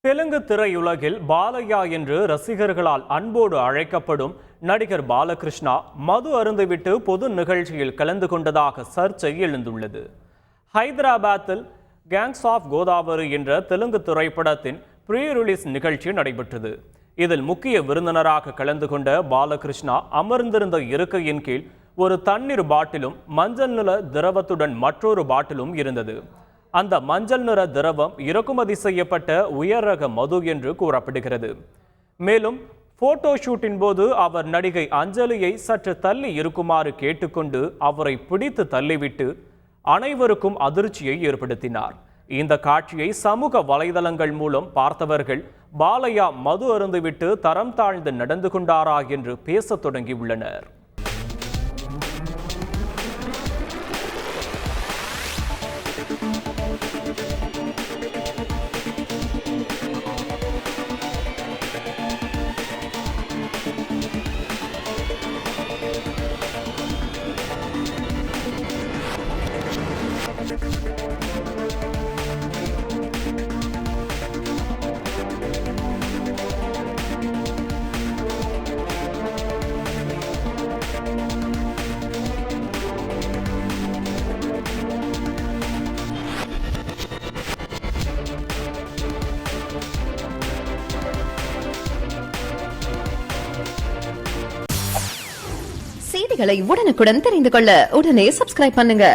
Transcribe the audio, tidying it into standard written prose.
தெலுங்கு திரையுலகில் பாலையா என்று ரசிகர்களால் அன்போடு அழைக்கப்படும் நடிகர் பாலகிருஷ்ணா மது அருந்துவிட்டு பொது நிகழ்ச்சியில் கலந்து கொண்டதாக சர்ச்சை எழுந்துள்ளது. ஹைதராபாத்தில் கேங்ஸ் ஆஃப் கோதாவரி என்ற தெலுங்கு திரைப்படத்தின் ப்ரீ ரிலீஸ் நிகழ்ச்சி நடைபெற்றது. இதில் முக்கிய விருந்தினராக கலந்து கொண்ட பாலகிருஷ்ணா அமர்ந்திருந்த இருக்கையின் கீழ் ஒரு தண்ணீர் பாட்டிலும் மஞ்சள் நிற திரவத்துடன் மற்றொரு பாட்டிலும் இருந்தது. அந்த மஞ்சள் நிற திரவம் இறக்குமதி செய்யப்பட்ட உயர் ரக மது என்று கூறப்படுகிறது. மேலும் போட்டோ ஷூட்டின் போது அவர் நடிகை அஞ்சலியை சற்று தள்ளி இருக்குமாறு கேட்டுக்கொண்டு அவரை பிடித்து தள்ளிவிட்டு அனைவருக்கும் அதிர்ச்சியை ஏற்படுத்தினார். இந்த காட்சியை சமூக வலைதளங்கள் மூலம் பார்த்தவர்கள் பாலையா மது அருந்துவிட்டு தரம் தாழ்ந்து நடந்து கொண்டாரா என்று பேசத் தொடங்கியுள்ளனர். செய்திகளை உடனுக்குடன் தெரிந்து கொள்ள உடனே சப்ஸ்கிரைப் பண்ணுங்க.